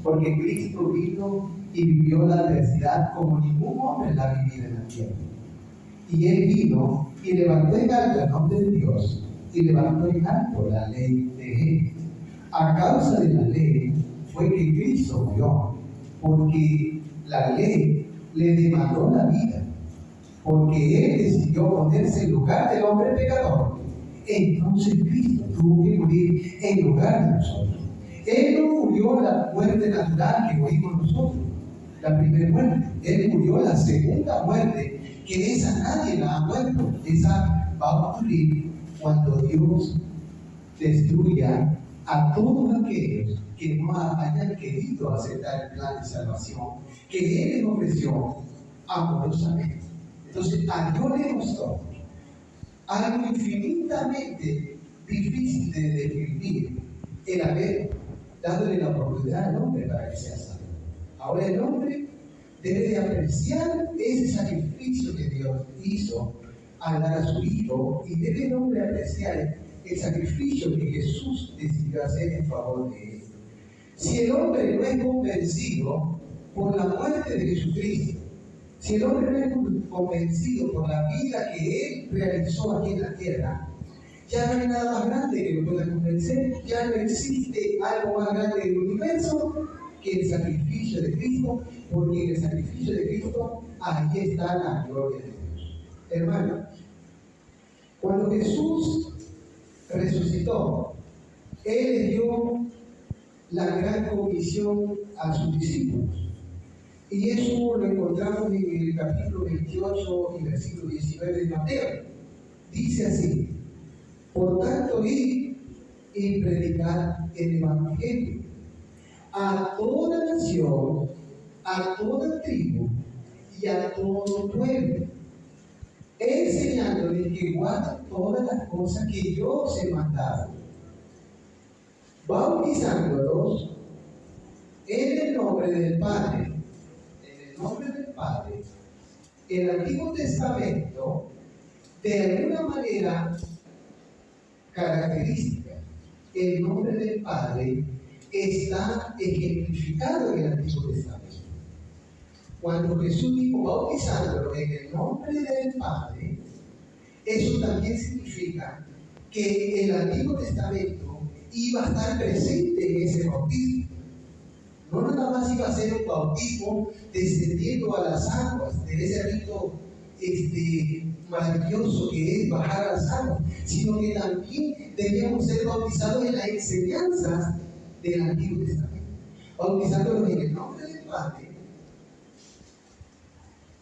porque Cristo vino y vivió la adversidad como ningún hombre la ha vivido en la tierra. Y Él vino y levantó en alto el nombre de Dios y levantó en alto la ley de Él. A causa de la ley fue que Cristo murió, porque la ley le demandó la vida, porque Él decidió ponerse en lugar del hombre pecador. Entonces Cristo tuvo que morir en lugar de nosotros. Él no murió la muerte natural que morimos nosotros, la primera muerte. Él murió la segunda muerte, que esa nadie la ha muerto. Esa va a ocurrir cuando Dios destruya a todos aquellos que no hayan querido aceptar el plan de salvación que Él les ofreció amorosamente. Entonces, a Dios le costó algo infinitamente difícil de describir el haber dándole la oportunidad al hombre para que sea salvo. Ahora el hombre debe de apreciar ese sacrificio que Dios hizo al dar a su Hijo, y debe el hombre apreciar el sacrificio que Jesús decidió hacer en favor de él. Si el hombre no es convencido por la muerte de Jesucristo, si el hombre no es convencido por la vida que Él realizó aquí en la tierra, ya no hay nada más grande que lo pueda convencer. Ya no existe algo más grande del universo que el sacrificio de Cristo, porque en el sacrificio de Cristo ahí está la gloria de Dios. Hermano, cuando Jesús resucitó, Él le dio la gran comisión a sus discípulos. Y eso lo encontramos en el capítulo 28 y versículo 19 de Mateo. Dice así: por tanto, id y predicad el Evangelio a toda nación, a toda tribu y a todo pueblo, enseñándoles que guarden todas las cosas que yo os he mandado, bautizándolos en el nombre del Padre. En el nombre del Padre. El Antiguo Testamento, de alguna manera característica, el nombre del Padre está ejemplificado en el Antiguo Testamento. Cuando Jesús dijo bautizándolo en el nombre del Padre, eso también significa que el Antiguo Testamento iba a estar presente en ese bautismo. No nada más iba a ser un bautismo descendiendo a las aguas, de ese rito maravilloso que es bajar a las aguas, sino que también debíamos ser bautizados en las enseñanzas del Antiguo Testamento, bautizándolos en el nombre del Padre,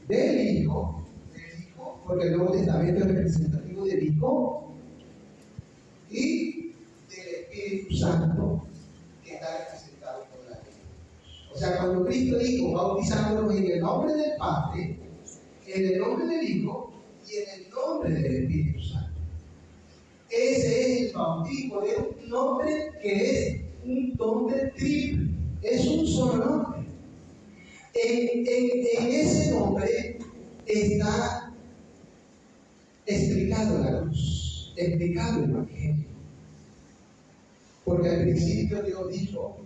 del Hijo, porque el Nuevo Testamento es representativo del Hijo, y del Espíritu Santo, que está representado por la ley. O sea, cuando Cristo dijo bautizándolos en el nombre del Padre, en el nombre del Hijo y en el nombre del Espíritu Santo. Ese es el bautismo de un nombre que es un nombre triple, es un solo nombre. En ese nombre está explicado la cruz, explicado el Evangelio. Porque al principio Dios dijo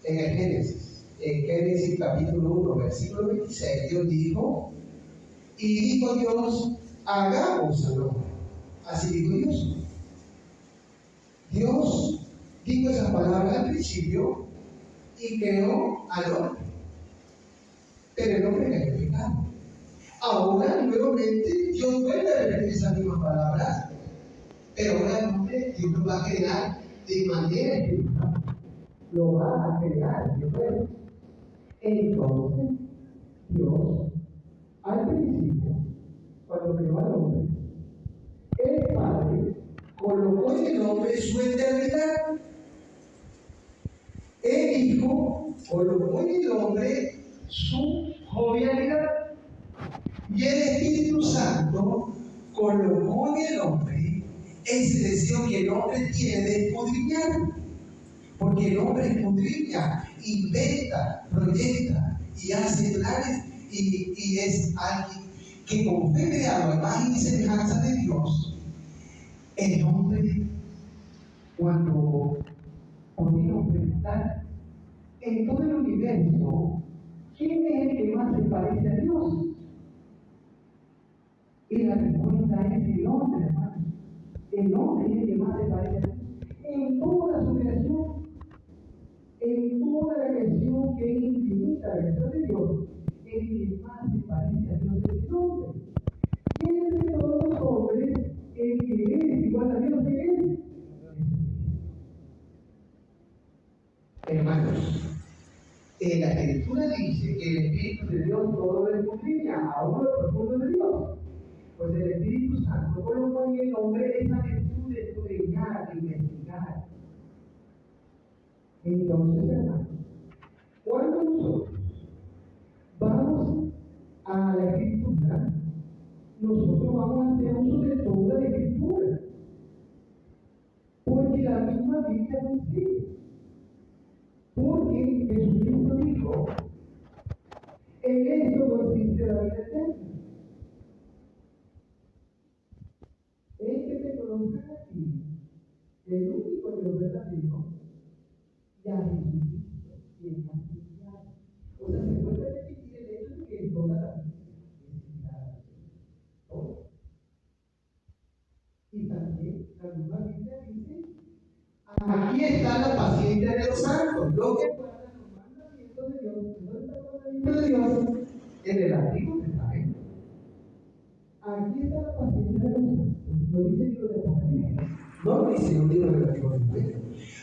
en el Génesis capítulo 1, versículo 26, Dios dijo, y dijo Dios, hagamos al hombre. Así dijo Dios. Dios dijo esa palabra al principio y creó al hombre. Pero el hombre cayó en pecado. Ahora, nuevamente, Dios vuelve a repetir esas mismas palabras, pero ahora el hombre Dios lo va a crear de manera espiritual. Lo va a crear de nuevo. Entonces, Dios, al principio, cuando creó al hombre, el Padre colocó en el hombre su eternidad. El Hijo colocó en el hombre su jovialidad. Y el Espíritu Santo colocó en el hombre ese deseo que el hombre tiene de escudriñar. Porque el hombre escudriña, inventa, proyecta y hace planes y es alguien que como fue creado a imagen y semejanza de Dios. El hombre, cuando podemos preguntar En todo el universo, ¿quién es el que más se parece a Dios? Y la respuesta es el hombre, hermano. El hombre es el que más se parece a Dios. En toda su creación, en toda la creación que es infinita, la creación de Dios, el que más se parece a Dios es el hombre. Y entre todos los hombres, el que es igual a Dios es. Hermanos, la Escritura dice que el Espíritu de Dios todo lo escudriña a uno lo profundo de Dios. Pues el Espíritu Santo colocó en el hombre esa virtud de escudriñar, de investigar. Entonces, hermanos, cuando nosotros vamos a la Escritura, nosotros vamos a hacer uso de toda la Escritura. Porque la misma Biblia dice, porque Jesucristo dijo, en esto consiste la vida eterna. Es que te conozcan a ti, el único Dios verdadero, y a Jesucristo, quien ha enviado. O sea, se puede repetir el hecho de que toda la vida es enviada. Todo. Y también la misma Biblia dice, aquí está la paciencia de los santos, lo que guardan los mandamientos de Dios. ¿Dónde está el mandamiento de Dios? En el Antiguo Testamento. Aquí está la paciencia de los santos. No dice el libro de Apocalipsis. No lo dice el libro del Antiguo Testamento.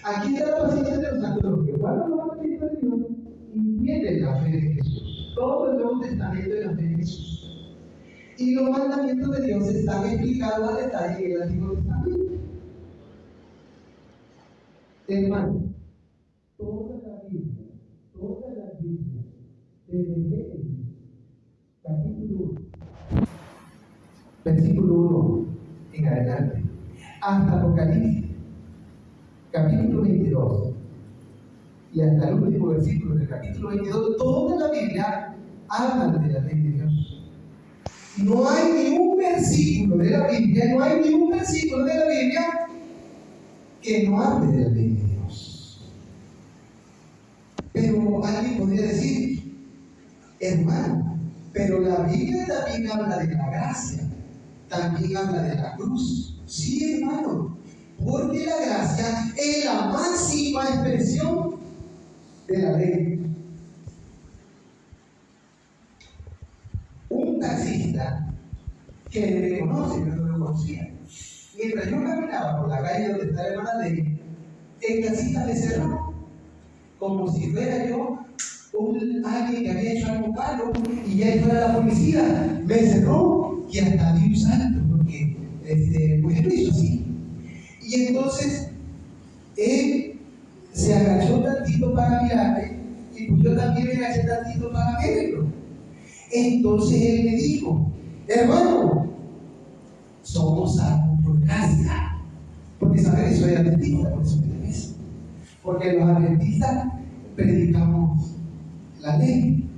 Aquí está la paciencia de los santos, los que guardan los mandamientos de Dios y tienen la fe de Jesús. Todo el Nuevo Testamento es la fe de Jesús. Y los mandamientos de Dios están explicados a detalle en el Antiguo Testamento. Hermano, toda la Biblia, desde Génesis, capítulo 1, versículo 1 en adelante, hasta Apocalipsis, capítulo 22, y hasta el último versículo del capítulo 22, toda la Biblia habla de la ley de Dios. No hay ni un versículo de la Biblia que no hable de la ley de Dios. Pero alguien podría decir, hermano, pero la Biblia también habla de la gracia, también habla de la cruz. Sí, hermano, porque la gracia es la máxima expresión de la ley. Un taxista que me conoce, pero no lo conocía. Mientras yo caminaba por la calle donde está la hermana Ley, el taxista me cerró, como si fuera yo alguien que había hecho algo malo y él fuera la policía. Me cerró y hasta di un salto, porque pues él lo hizo así. Y entonces él se agachó tantito para mirarme y pues yo también me agaché tantito para verlo. Entonces él me dijo, hermano, somos salvos por gracia. Porque saben, soy adventista, por eso me eso. Porque los adventistas predicamos la ley.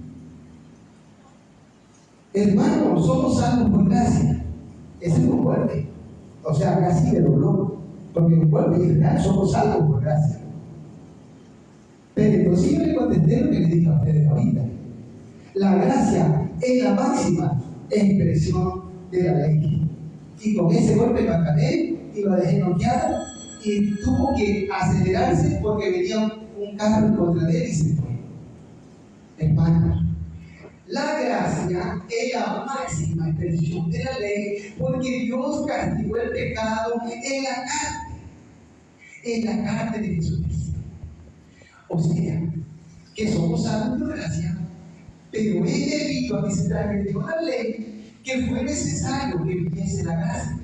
Hermano, somos salvos por gracia. Ese es un golpe. O sea, casi de dolor. Porque un golpe es real, somos salvos por gracia. Pero entonces yo le contesté lo que le dije a ustedes ahorita. La gracia es la máxima expresión de la ley. Y con ese golpe lo acabé y lo dejé noqueado y tuvo que acelerarse porque venía un carro en contra de él y se fue. Hermano, la gracia es la máxima expresión de la ley porque Dios castigó el pecado en la carne de Jesucristo. O sea, que somos salvos por gracia, pero es debido a que se transgredió la ley que fue necesario que viniese la gracia.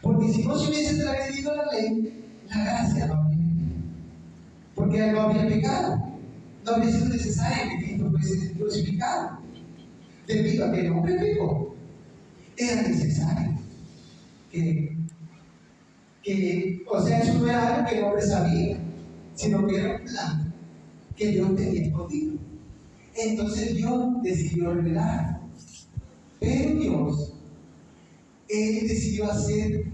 Porque si no se hubiese transgredido la ley, la gracia no habría venido. Porque no habría pecado. No habría sido necesario que Cristo fuese crucificado. Debido a que el hombre pecó, era necesario o sea, eso no era algo que el hombre sabía, sino que era un plan que Dios tenía escondido. Entonces Dios decidió revelar. Pero Dios, Él decidió hacer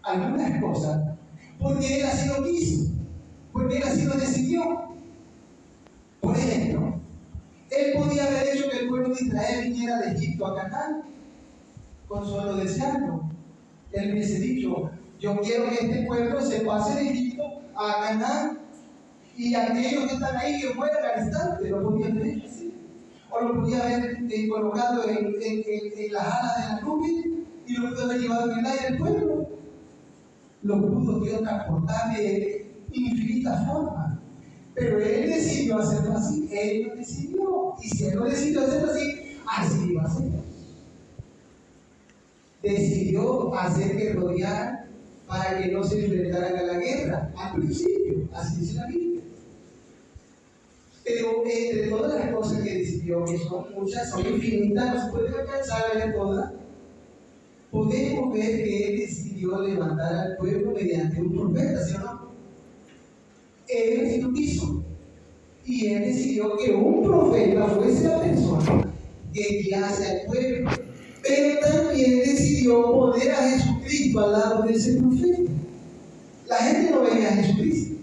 algunas cosas porque Él así lo quiso, porque Él así lo decidió. hecho que el pueblo de Israel viniera de Egipto a Canaán con solo desearlo. Él hubiese dicho: yo quiero que este pueblo se pase de Egipto a Canaán, y aquellos que están ahí que mueran al instante. Lo podía haber hecho así. O lo podía haber colocado en las alas de la nube y lo pudo haber llevado en el aire del pueblo. Lo pudo Dios transportar de infinitas formas. Pero Él decidió hacerlo así. Él lo decidió. Y si Él lo decidió hacerlo así, así iba a ser. Decidió hacer que rodearan para que no se enfrentaran a la guerra. Al principio, así dice la Biblia. Pero entre todas las cosas que decidió, que son muchas, son infinitas, no se pueden alcanzar a ver todas, podemos ver que Él decidió levantar al pueblo mediante un profeta, ¿sí o no? Él sí lo quiso. Y Él decidió que un profeta fuese la persona que guiase al pueblo. Pero también decidió poner a Jesucristo al lado de ese profeta. La gente no veía a Jesucristo,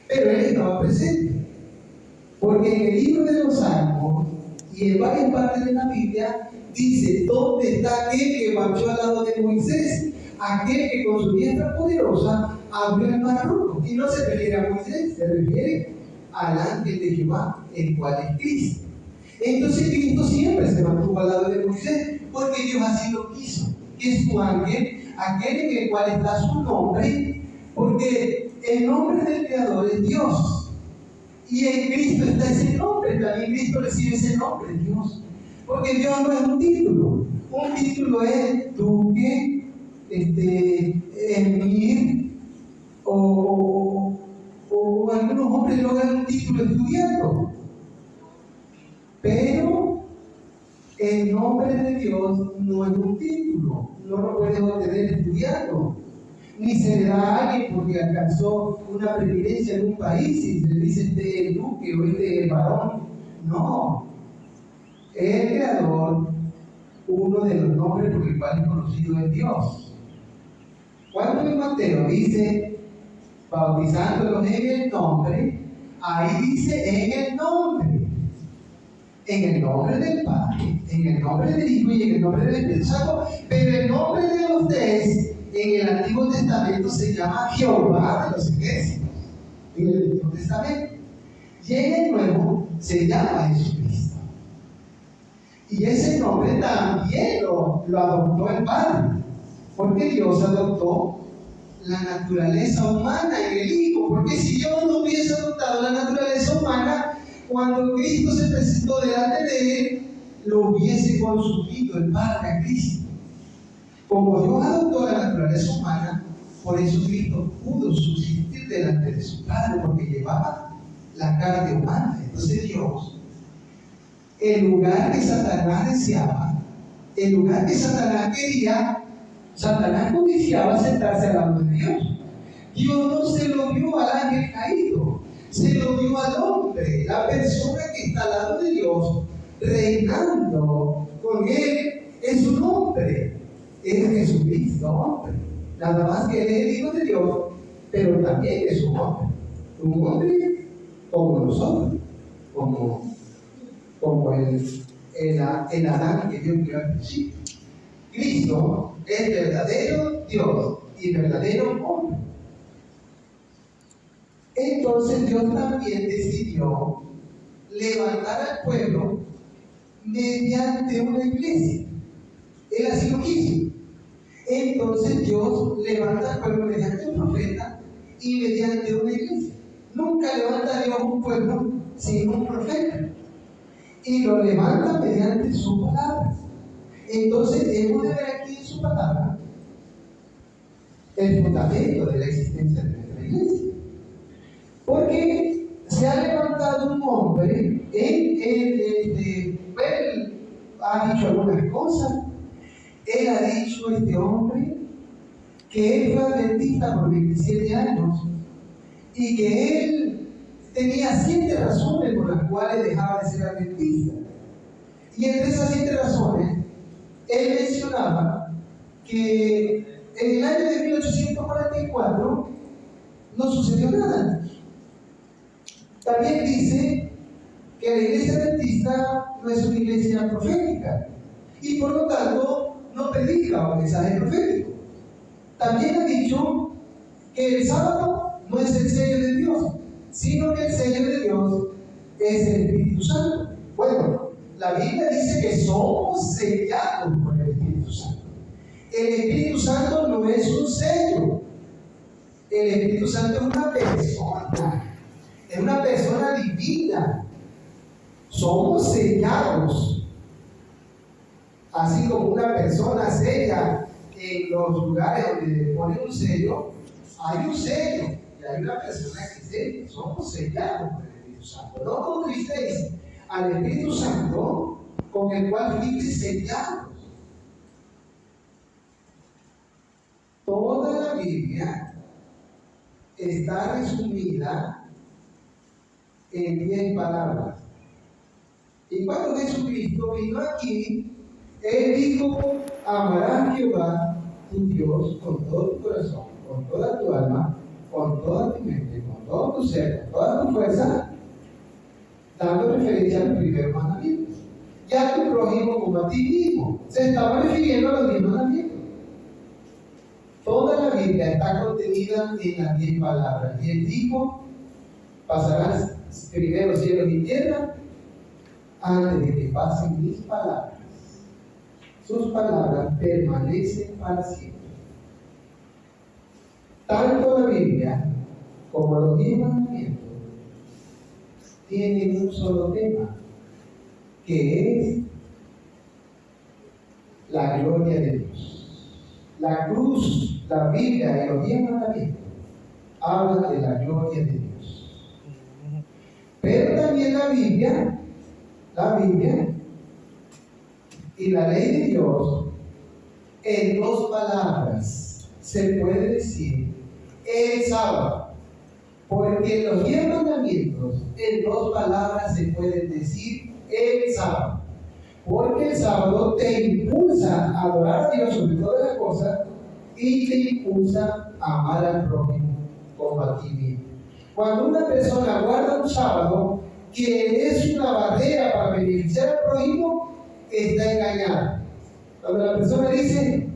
pero Él estaba presente. Porque en el libro de los Salmos y en varias partes de la Biblia dice: ¿dónde está aquel que marchó al lado de Moisés? Aquel que con su diestra poderosa abrió el mar rojo. Y no se refiere a Moisés, se refiere al ángel de Jehová, el cual es Cristo. Entonces Cristo siempre se mantuvo al lado de Moisés, porque Dios así lo quiso, que es su ángel, aquel en el cual está su nombre, porque el nombre del Creador es Dios. Y en Cristo está ese nombre, también Cristo recibe ese nombre, Dios. Porque Dios no es un título es duque, emir, o algunos hombres logran un título estudiando. Pero el nombre de Dios no es un título, no lo puedes obtener estudiando. Ni se le da a alguien porque alcanzó una preeminencia en un país y se le dice este duque o este varón. No. El Creador, uno de los nombres por el cual es conocido es Dios. Cuando en Mateo dice bautizándolos en el nombre, ahí dice en el nombre. En el nombre del Padre, en el nombre del Hijo y en el nombre del Espíritu Santo. Pero el nombre de los tres en el Antiguo Testamento se llama Jehová de los ejércitos, en el Antiguo Testamento. Y en el Nuevo se llama Jesucristo. Y ese nombre también lo adoptó el Padre, porque Dios adoptó la naturaleza humana en el Hijo. Porque si Dios no hubiese adoptado la naturaleza humana, cuando Cristo se presentó delante de Él, lo hubiese consumido el Padre a Cristo. Como Dios adoptó la naturaleza humana, por eso Cristo pudo subsistir delante de su Padre, porque llevaba la carne humana. Entonces Dios, el lugar que Satanás deseaba, el lugar que Satanás quería, Satanás codiciaba sentarse al lado de Dios. Dios no se lo dio al ángel caído, se lo dio al hombre, la persona que está al lado de Dios, reinando con Él en su nombre. Es Jesucristo, hombre. Nada más que Él es el Hijo de Dios, pero también es un hombre como nosotros, como el Adán que Dios creó al principio. Cristo es verdadero Dios y verdadero hombre. Entonces Dios también decidió levantar al pueblo mediante una iglesia. Él así lo quiso. Entonces Dios levanta al pueblo mediante un profeta y mediante una iglesia. Nunca levanta a Dios un pueblo sin un profeta. Y lo levanta mediante su palabra. Entonces hemos de ver aquí en su palabra el fundamento de la existencia de nuestra iglesia. Porque se ha levantado un hombre, él ha dicho algunas cosas. Él ha dicho, este hombre, que él fue adventista por 27 años y que él tenía 7 razones por las cuales dejaba de ser adventista. Y entre esas 7 razones, él mencionaba que en el año de 1844 no sucedió nada. También dice que la iglesia adventista no es una iglesia profética y por lo tanto no predica un mensaje profético. También ha dicho que el sábado no es el sello de Dios, sino que el sello de Dios es el Espíritu Santo. Bueno, la Biblia dice que somos sellados por el Espíritu Santo. El Espíritu Santo no es un sello. El Espíritu Santo es una persona divina. Somos sellados. Así como una persona sella en los lugares donde ponen un sello, hay un sello y hay una persona que sella. Somos sellados por el Espíritu Santo. No contristéis al Espíritu Santo con el cual fuiste sellados. Toda la Biblia está resumida en 10 palabras. Y cuando Jesucristo vino aquí, Él dijo: amarás a Jehová tu Dios con todo tu corazón, con toda tu alma, con toda tu mente, con todo tu ser, con toda tu fuerza, dando referencia al primer mandamiento. Y a tu prójimo como a ti mismo. Se estaba refiriendo a los 10 mandamientos. Toda la Biblia está contenida en las 10 palabras. Y Él dijo: pasarás primero cielos y tierra antes de que pasen mis palabras. Sus palabras permanecen para siempre. Tanto la Biblia como los 10 mandamientos tienen un solo tema, que es la gloria de Dios. La cruz, la Biblia y los 10 mandamientos hablan de la gloria de Dios. Pero también la Biblia y la ley de Dios, en 2 palabras se puede decir el sábado, porque en los 10 mandamientos en 2 palabras se pueden decir el sábado, porque el sábado te impulsa a adorar a Dios sobre todas las cosas y te impulsa a amar al prójimo como a ti mismo. Cuando una persona guarda un sábado que es una barrera para beneficiar al prójimo, está engañada. Cuando la persona dice: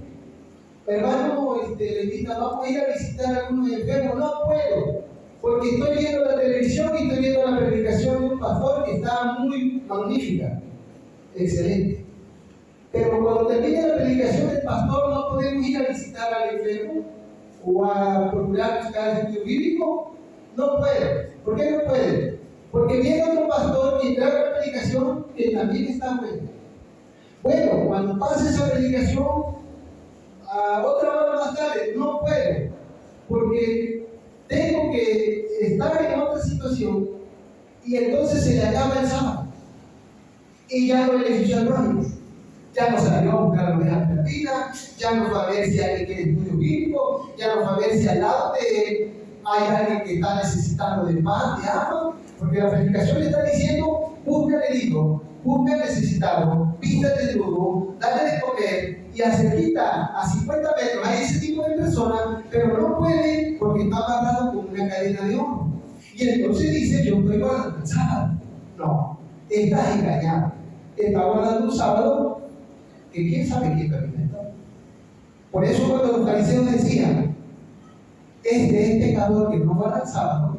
hermano, le invita, vamos a ir a visitar a algunos enfermos, no puedo, porque estoy viendo la televisión y estoy viendo la predicación de un pastor que está muy magnífica, excelente. Pero cuando termine la predicación del pastor, no podemos ir a visitar al enfermo o a procurar buscar el estudio bíblico. No puede. ¿Por qué no puede? Porque viene otro pastor y trae una predicación que también está buena. Bueno, cuando pase esa predicación, a otra hora más tarde, no puedo, porque tengo que estar en otra situación y entonces se le acaba el sábado y ya no benefició al prójimo. Ya no salió a buscar la oveja perdida, ya no va a ver si alguien quiere estudio bíblico, ya no va a ver si al lado de él hay alguien que está necesitando de pan, de agua, porque la predicación le está diciendo: busca al herido, busca al necesitado, vístate desnudo, dale de comer, y acerquita a 50 metros a ese tipo de personas, pero no puede porque está amarrado con una cadena de oro. Y entonces dice: yo estoy guardando el sábado. No, estás engañado. Está guardando un sábado que quién sabe quién también está. Por eso cuando los fariseos decían: este es pecador que no guarda el sábado,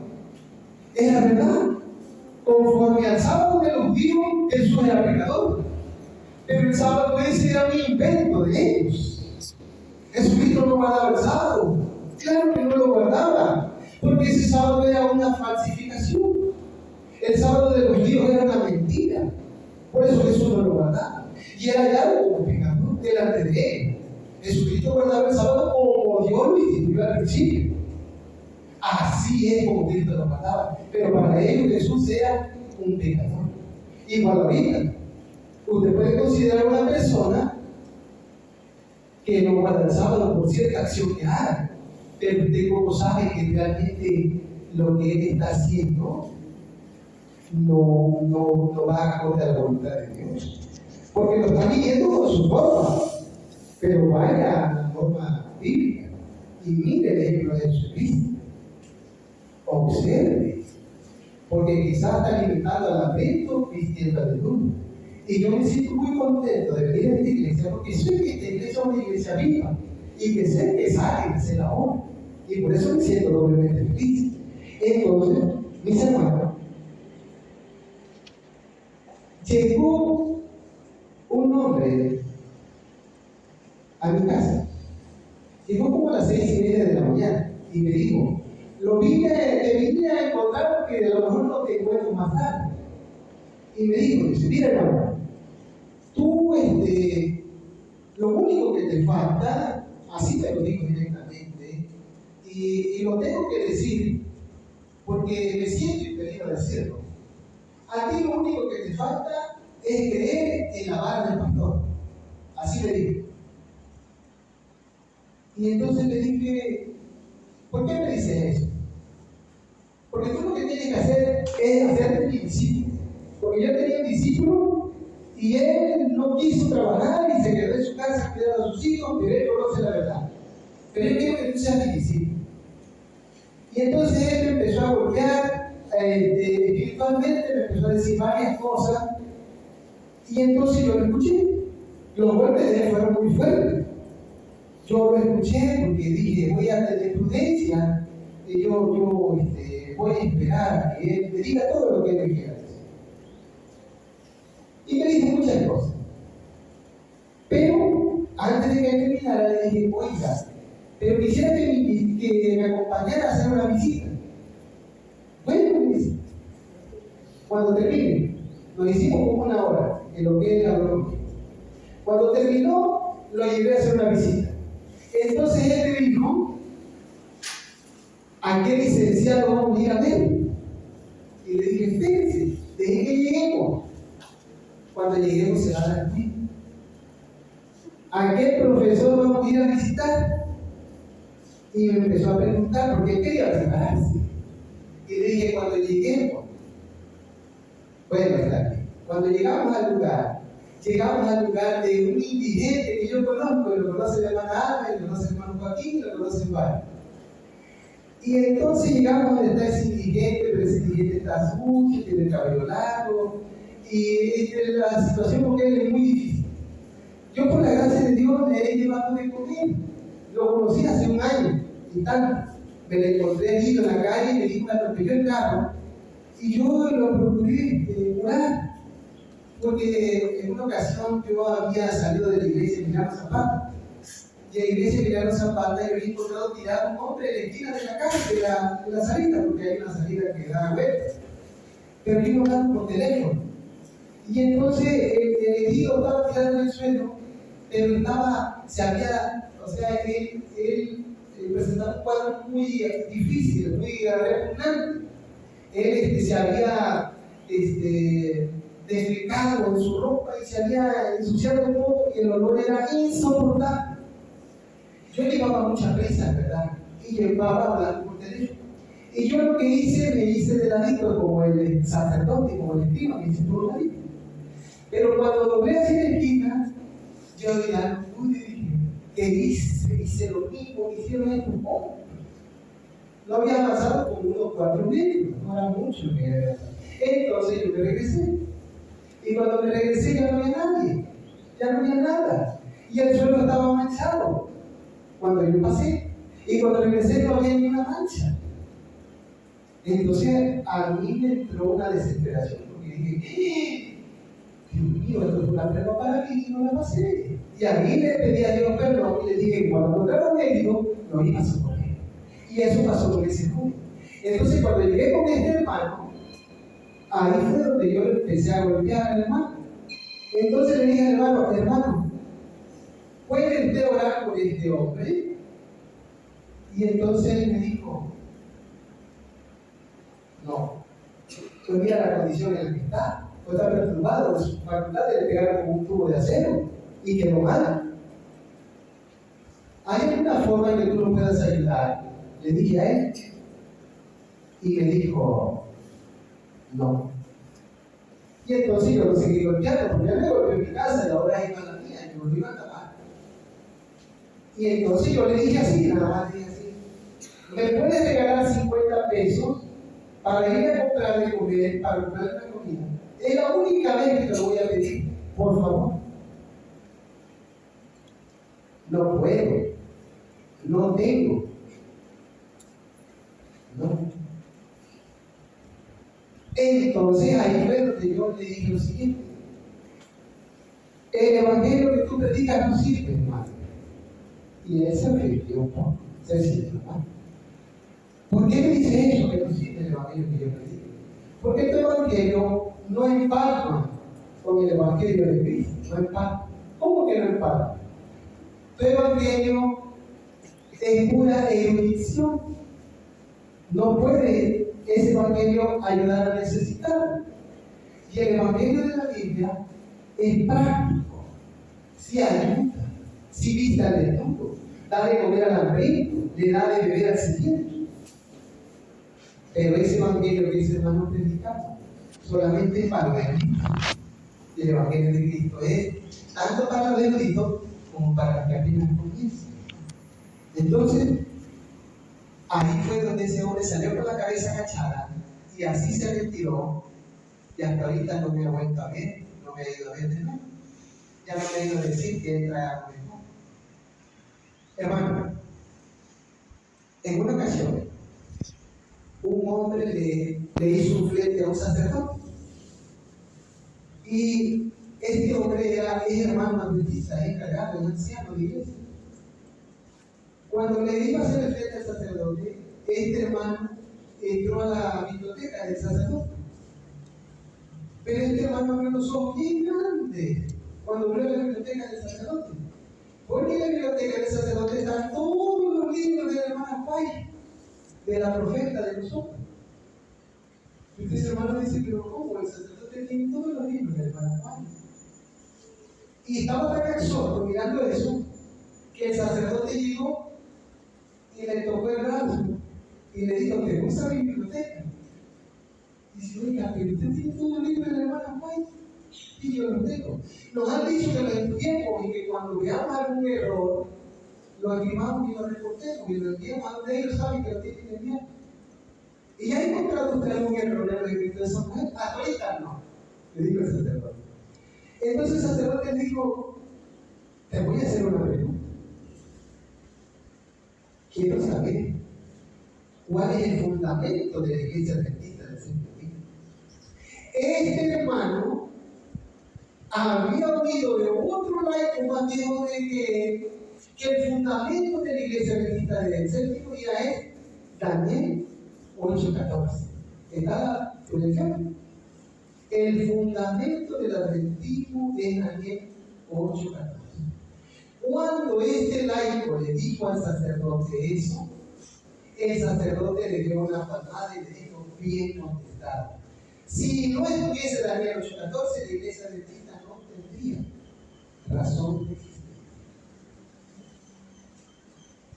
es la verdad. Conforme al sábado de los judíos, Jesús era pecador. Pero el sábado ese era un invento de ellos. Jesucristo no guardaba el sábado. Claro que no lo guardaba, porque ese sábado era una falsificación. El sábado de los judíos era una mentira. Por eso Jesús no lo guardaba. Y era ya como pecador delante de él. Jesucristo guardaba el sábado como Dios lo instituyó al principio. Así es como Cristo lo guardaba. Pero para ellos Jesús era un pecador. Igual ahorita, usted puede considerar una persona que no guarda el sábado por cierta acción que haga, pero usted como sabe que realmente lo que él está haciendo no va acorde a la voluntad de Dios, porque lo está viviendo con su forma. Pero vaya a la norma bíblica y mire el ejemplo de Jesucristo. Observe porque quizás está alimentando al hambriento vistiendo al desnudo. Y yo me siento muy contento de venir a esta iglesia, porque sé que esta iglesia es una iglesia viva, y que sé que sale, que se la honra. Y por eso me siento doblemente feliz. Entonces, mis hermanos, llegó un hombre a mi casa. Llegó como a las 6:30 de la mañana y me dijo: te vine a encontrar porque a lo mejor no te encuentro más tarde. Y me dice: mira, hermano, tú lo único que te falta, así me lo digo directamente, y lo tengo que decir porque me siento impedido de hacerlo. A ti lo único que te falta es creer en la vara del pastor. Así me dijo. Y entonces le dije: ¿por qué me dices eso? Porque tú lo que tienes que hacer es hacerte mi discípulo. Porque yo tenía un discípulo y él no quiso trabajar y se quedó en su casa cuidando a sus hijos, pero él conoce la verdad. Pero yo quiero que tú seas mi discípulo. Y entonces él me empezó a golpear espiritualmente, me empezó a decir varias cosas. Y entonces yo lo escuché. Los golpes de él fueron muy fuertes. Yo lo escuché porque dije: voy a tener prudencia, yo voy a esperar a que él me diga todo lo que él me quiera decir. Y me dijo muchas cosas. Pero antes de que él terminara, le dije: oiga, pero quisiera que me acompañara a hacer una visita. Bueno, me dice, cuando termine, lo hicimos como 1 hora, en lo que él habló. Cuando terminó, lo llevé a hacer una visita. Entonces él me dijo: ¿a qué licenciado vamos a ir a ver? Y le dije: espérense, dejen que lleguemos. Cuando lleguemos se va a dar cuenta. ¿A qué profesor vamos a ir a visitar? Y me empezó a preguntar porque él quería prepararse. Y le dije: cuando lleguemos. Bueno, está bien. Cuando llegamos al lugar de un indigente que yo conozco, lo conoce la hermana Alma, lo conoce el hermano Joaquín, lo conoce el padre. Y entonces llegamos donde está ese indigente, pero ese indigente está sucio, tiene el cabello largo, y la situación con él es muy difícil. Yo, por la gracia de Dios, le he llevado de comer. Lo conocí hace 1 año y tal. Me lo encontré allí en la calle, me dijo: me atropelló el carro, y yo lo procuré curar. Porque en una ocasión yo había salido de la iglesia de Emiliano Zapata. Y en la iglesia de Emiliano Zapata yo había encontrado tirado un hombre en la esquina de la calle, de la salida, porque hay una salida que da vuelta. Pero yo hablaba por teléfono. Y entonces el herido estaba tirado en el suelo, pero él presentaba un cuadro muy difícil, muy repugnante. Él se había defecado en su ropa y se había ensuciado todo, y el olor era insoportable. Yo llevaba mucha prisa, ¿verdad? Y llevaba hablando por teléfono. Y yo lo que hice, me hice de ladito, como el sacerdote, como el estima, me hice todo ladito. Pero cuando doblé hacia la esquina, yo ya no pude, dije: ¿qué hice? Hice lo mismo que hicieron estos hombres. No había avanzado como unos 4 metros, no era mucho lo que había avanzado. Entonces yo me regresé. Y cuando me regresé ya no había nadie, ya no había nada. Y el suelo estaba manchado cuando yo pasé. Y cuando regresé no había ni una mancha. Entonces a mí me entró una desesperación, porque dije: Dios mío, esto es una prueba para mí y no la pasé. Y a mí le pedí a Dios perdón y le dije que cuando encontrara un herido, lo iba a socorrer. Y eso pasó con ese joven. Entonces cuando llegué con este hermano, ahí fue donde yo empecé a golpear al hermano. Entonces le dije al hermano, ¿puede usted orar por este hombre? Y entonces él me dijo: no, pues mira la condición en la que está perturbado, de sus facultades le pegaron con un tubo de acero y quedó mal. ¿Hay alguna forma en que tú lo puedas ayudar? Le dije a él. Y me dijo: no. Y entonces yo lo seguí golpeando, porque él me golpeó en mi casa y ahora es mala mía, yo lo iba a tapar. Y entonces yo le dije así, nada más dije así: ¿me puedes regalar 50 pesos para ir a comprar de comer, para comprar la comida. Es la única vez que te lo voy a pedir, por favor. No puedo, no tengo, no. Entonces ahí fue donde yo le dije lo siguiente: el evangelio que tú predicas no sirve, hermano. Y él se ofendió un poco, se sintió mal. ¿Por qué me dice eso, que no sirve el evangelio que yo predico? Porque este evangelio no empalma con el evangelio de Cristo, no empalma. ¿Cómo que no empalma? Tu evangelio es pura erudición. No puede ese evangelio ayudar a necesitar. Y el evangelio de la Biblia es práctico. Si ayuda, si viste al desnudo, da de comer al hambriento, le da de beber al sediento. Pero ese evangelio que ese hermano predicaba solamente es para los eruditos. El evangelio de Cristo es tanto para los eruditos como para los que apenas comienzan. Entonces, ahí fue donde ese hombre salió con la cabeza agachada y así se retiró. Y hasta ahorita no me ha vuelto a ver, no me ha ido a ver de nuevo. Ya no me ha ido a decir que él trae algo mejor. Hermano, en una ocasión, un hombre le hizo un flete a un sacerdote. Y este hombre es hermano adventista, es encargado, es anciano de iglesia. Cuando le iba a hacer el flete al sacerdote, este hermano entró a la biblioteca del sacerdote. Pero este hermano abrió los ojos bien grandes cuando abrió la biblioteca del sacerdote. Porque en la biblioteca del sacerdote están todos los libros de la hermana Pay, de la profeta de nosotros. Y este hermano dice: pero ¿cómo? El sacerdote tiene todos los libros de la hermana Pay. Y estaba tan absorto mirando eso, que el sacerdote llegó y le tocó el brazo y le dijo: ¿te gusta mi biblioteca? Y dice: oiga, pero usted tiene todo el libro de la hermana Pay. Y yo lo tengo. Nos han dicho que lo estudiemos y que cuando veamos algún error, lo animamos y lo reportemos y lo enviamos a donde ellos saben que lo tienen que enviar. Y ya ha encontrado usted algún error en el escrito de esa mujer. Hasta ahorita no, le dijo el sacerdote. Entonces el sacerdote dijo: te voy a hacer una pregunta. Quiero saber cuál es el fundamento de la iglesia adventista del séptimo día. Este hermano había oído de otro laico más viejo de que el fundamento de la iglesia adventista del séptimo día es Daniel 8:14. ¿Está la proyección? El fundamento del adventismo es Daniel 8:14. Cuando este laico le dijo al sacerdote eso, el sacerdote le dio una palmada y le dijo: bien contestado. Si no estuviese Daniel 8:14, la iglesia adventista no tendría razón de existir.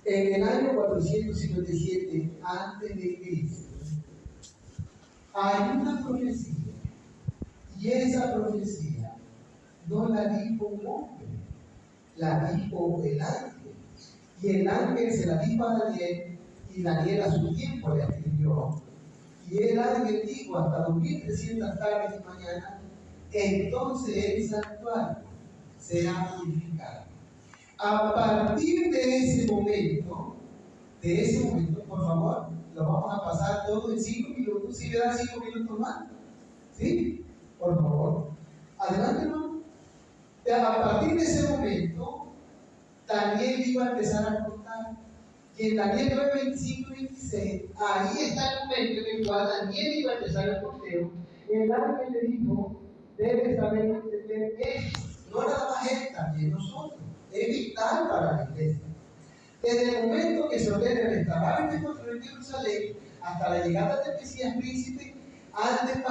En el año 457 antes de Cristo hay una profecía, y esa profecía no la dijo un hombre, la dijo el ángel. Y el ángel se la dijo a Daniel, y Daniel a su tiempo le escribió. Y el ángel dijo: hasta 2300 tardes y mañanas, entonces el santuario será purificado. A partir de ese momento, por favor, lo vamos a pasar todo en 5 minutos. ¿Sí me dan 5 minutos más? ¿Sí? Por favor. Adelante, hermano. A partir de ese momento, Daniel iba a empezar a contar. Y en Daniel 9, 25 y 26, ahí está el momento en el cual Daniel iba a empezar el conteo. El ángel le dijo: debes saber entender esto. No nada más él, también nosotros. Es vital para la iglesia. Desde el momento que se ordena el restaurar y construir Jerusalén hasta la llegada del Mesías príncipe, han de pasar